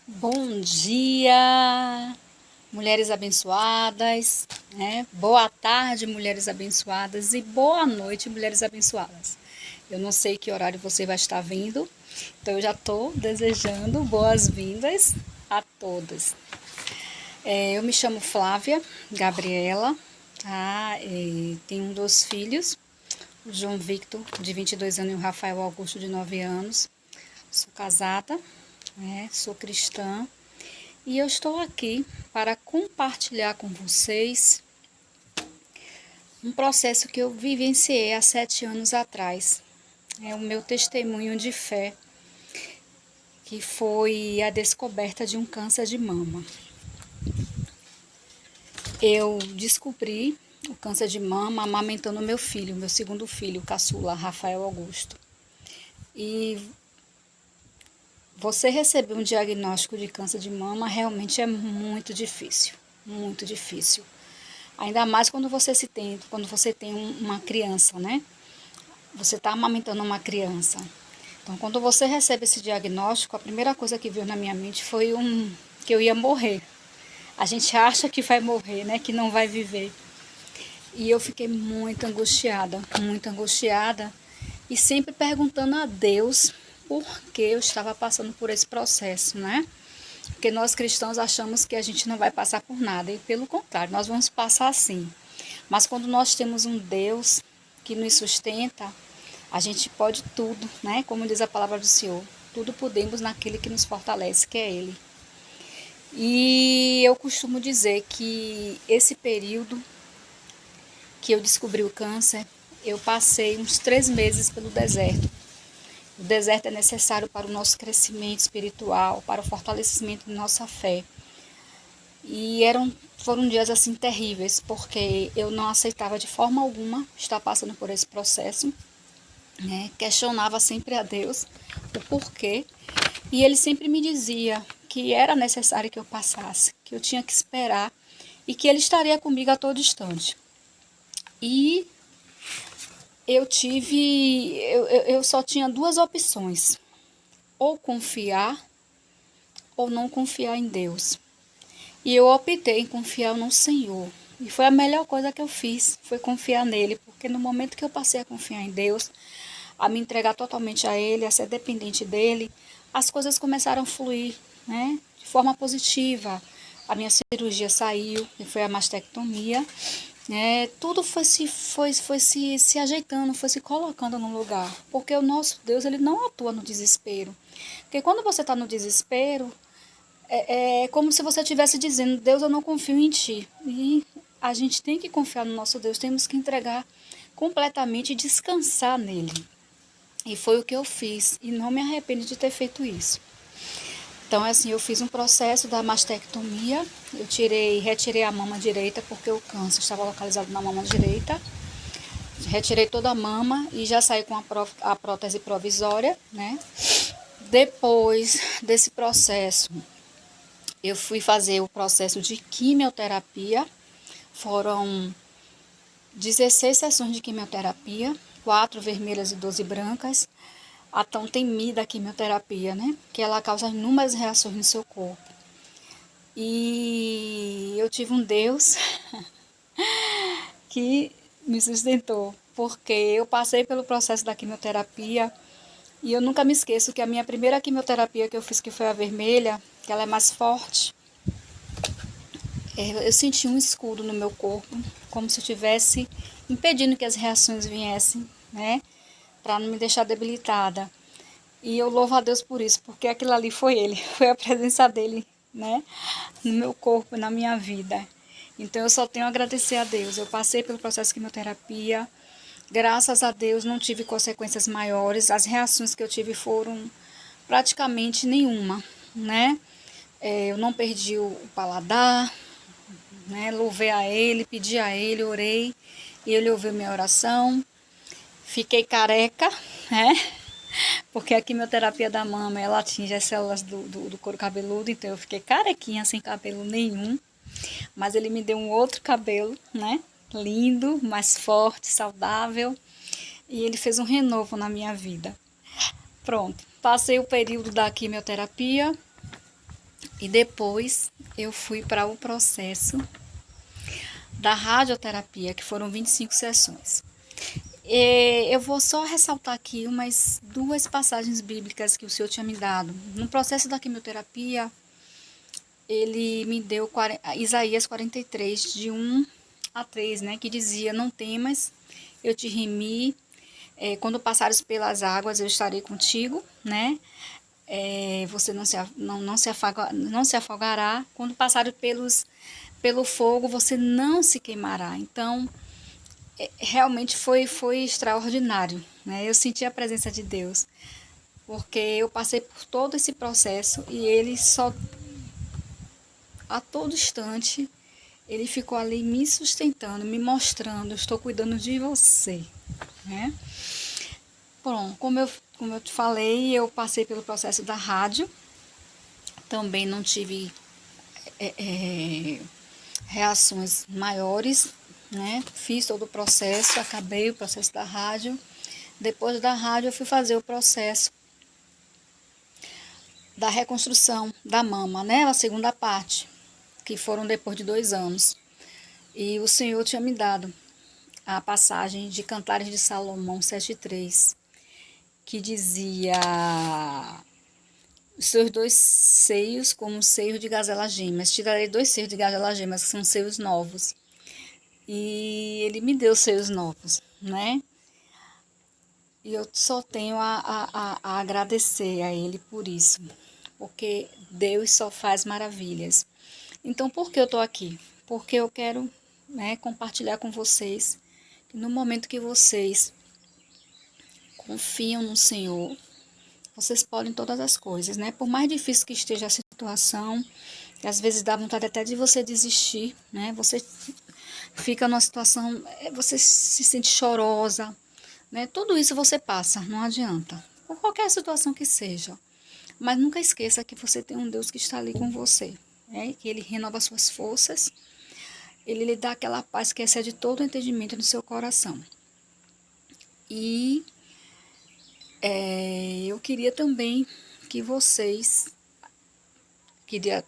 Bom dia, mulheres abençoadas, né? Boa tarde, mulheres abençoadas, e boa noite, mulheres abençoadas. Eu não sei que horário você vai estar vindo, então eu já estou desejando boas-vindas a todas. Eu me chamo Flávia Gabriela, tá? Tenho 2 filhos, o João Victor, de 22 anos, e o Rafael Augusto, de 9 anos. Sou casada, né? Sou cristã. E eu estou aqui para compartilhar com vocês um processo que eu vivenciei há 7 anos atrás. É o meu testemunho de fé, que foi a descoberta de um câncer de mama. Eu descobri o câncer de mama amamentando meu filho, meu segundo filho, caçula, Rafael Augusto. E você receber um diagnóstico de câncer de mama realmente é muito difícil, muito difícil. Ainda mais quando você tem uma criança, né? Você está amamentando uma criança. Então, quando você recebe esse diagnóstico, a primeira coisa que veio na minha mente foi que eu ia morrer. A gente acha que vai morrer, né? Que não vai viver. E eu fiquei muito angustiada e sempre perguntando a Deus por que eu estava passando por esse processo, né? Porque nós cristãos achamos que a gente não vai passar por nada e pelo contrário, nós vamos passar sim. Mas quando nós temos um Deus que nos sustenta, a gente pode tudo, né? Como diz a palavra do Senhor, tudo podemos naquele que nos fortalece, que é Ele. E eu costumo dizer que esse período que eu descobri o câncer, eu passei uns 3 meses pelo deserto. O deserto é necessário para o nosso crescimento espiritual, para o fortalecimento de nossa fé. E foram dias assim terríveis, porque eu não aceitava de forma alguma estar passando por esse processo, né? Questionava sempre a Deus o porquê, e ele sempre me dizia que era necessário que eu passasse, que eu tinha que esperar e que ele estaria comigo a todo instante. E eu só tinha 2 opções: ou confiar ou não confiar em Deus. E eu optei em confiar no Senhor. E foi a melhor coisa que eu fiz, foi confiar nele, porque no momento que eu passei a confiar em Deus, a me entregar totalmente a Ele, a ser dependente dele, as coisas começaram a fluir, né, de forma positiva. A minha cirurgia saiu, que foi a mastectomia, né, tudo foi se ajeitando, foi se colocando no lugar, porque o nosso Deus, ele não atua no desespero. Porque quando você está no desespero, é como se você estivesse dizendo: Deus, eu não confio em ti. E a gente tem que confiar no nosso Deus, temos que entregar completamente e descansar nele. E foi o que eu fiz, e não me arrependo de ter feito isso. Então, assim, eu fiz um processo da mastectomia, retirei a mama direita, porque o câncer estava localizado na mama direita. Retirei toda a mama e já saí com a prótese provisória, né? Depois desse processo, eu fui fazer o processo de quimioterapia. Foram 16 sessões de quimioterapia, 4 vermelhas e 12 brancas. A tão temida quimioterapia, né? Que ela causa inúmeras reações no seu corpo. E eu tive um Deus que me sustentou, porque eu passei pelo processo da quimioterapia e eu nunca me esqueço que a minha primeira quimioterapia que eu fiz, que foi a vermelha, que ela é mais forte, eu senti um escudo no meu corpo, como se eu estivesse impedindo que as reações viessem, né? Para não me deixar debilitada. E eu louvo a Deus por isso, porque aquilo ali foi Ele, foi a presença dEle, né? No meu corpo, na minha vida. Então eu só tenho a agradecer a Deus. Eu passei pelo processo de quimioterapia, graças a Deus não tive consequências maiores. As reações que eu tive foram praticamente nenhuma, né? Eu não perdi o paladar, né? Louvei a Ele, pedi a Ele, orei, e Ele ouviu minha oração. Fiquei careca, né? Porque a quimioterapia da mama, ela atinge as células do couro cabeludo, então eu fiquei carequinha, sem cabelo nenhum. Mas ele me deu um outro cabelo, né? Lindo, mais forte, saudável. E ele fez um renovo na minha vida. Pronto, passei o período da quimioterapia. E depois eu fui para o processo da radioterapia, que foram 25 sessões. Eu vou só ressaltar aqui umas duas passagens bíblicas que o Senhor tinha me dado. No processo da quimioterapia, ele me deu Isaías 43, de 1 a 3, né, que dizia: não temas, eu te remi, quando passares pelas águas eu estarei contigo, né? Você não se afogará, quando passares pelo fogo você não se queimará. Então, realmente foi extraordinário, né? Eu senti a presença de Deus, porque eu passei por todo esse processo e ele só, a todo instante, ele ficou ali me sustentando, me mostrando: estou cuidando de você, né? Bom, como eu te falei, eu passei pelo processo da rádio, também não tive reações maiores, né? Fiz todo o processo, acabei o processo da rádio. Depois da rádio, eu fui fazer o processo da reconstrução da mama, né? A segunda parte, que foram depois de 2 anos. E o Senhor tinha me dado a passagem de Cantares de Salomão 7,3, que dizia: os seus 2 seios como seios de gazela gêmeas. Tirarei 2 seios de gazela gêmeas, que são seios novos. E ele me deu seios novos, né? E eu só tenho a agradecer a ele por isso, porque Deus só faz maravilhas. Então, por que eu estou aqui? Porque eu quero, né, compartilhar com vocês que no momento que vocês confiam no Senhor, vocês podem todas as coisas, né? Por mais difícil que esteja a situação, que às vezes dá vontade até de você desistir, né? Você fica numa situação, você se sente chorosa, né? Tudo isso você passa, não adianta. Por qualquer situação que seja. Mas nunca esqueça que você tem um Deus que está ali com você, né? Que Ele renova suas forças, Ele lhe dá aquela paz que excede todo o entendimento no seu coração. E eu queria também que vocês, queria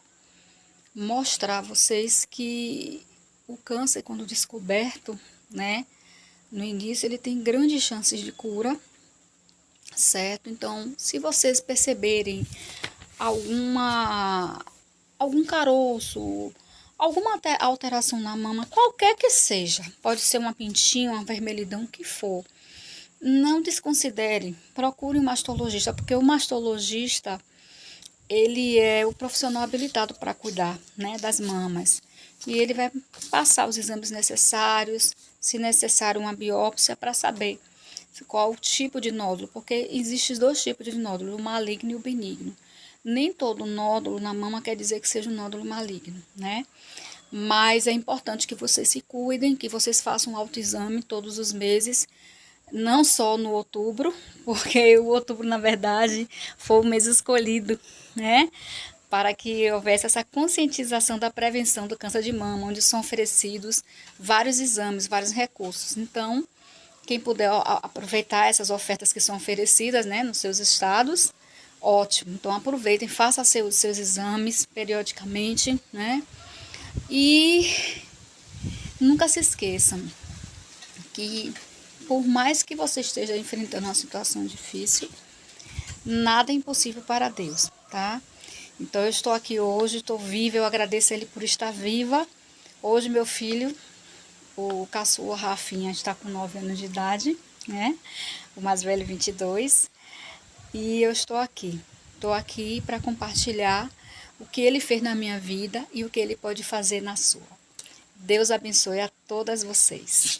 mostrar a vocês que o câncer, quando descoberto, né, no início ele tem grandes chances de cura, certo? Então, se vocês perceberem algum caroço, alguma alteração na mama, qualquer que seja, pode ser uma pintinha, uma vermelhidão, o que for, não desconsidere, procure um mastologista, porque o mastologista, ele é o profissional habilitado para cuidar, né, das mamas. E ele vai passar os exames necessários, se necessário uma biópsia, para saber qual o tipo de nódulo, porque existem 2 tipos de nódulo, o maligno e o benigno. Nem todo nódulo na mama quer dizer que seja um nódulo maligno, né? Mas é importante que vocês se cuidem, que vocês façam um autoexame todos os meses, não só no outubro, porque o outubro, na verdade, foi o mês escolhido, né, para que houvesse essa conscientização da prevenção do câncer de mama, onde são oferecidos vários exames, vários recursos. Então, quem puder aproveitar essas ofertas que são oferecidas, né, nos seus estados, ótimo. Então, aproveitem, façam seus exames periodicamente, né, e nunca se esqueçam que, por mais que você esteja enfrentando uma situação difícil, nada é impossível para Deus, tá? Então, eu estou aqui hoje, estou viva, eu agradeço a Ele por estar viva. Hoje, meu filho, o caçula Rafinha, está com 9 anos de idade, né? O mais velho, 22. E eu estou aqui. Estou aqui para compartilhar o que Ele fez na minha vida e o que Ele pode fazer na sua. Deus abençoe a todas vocês.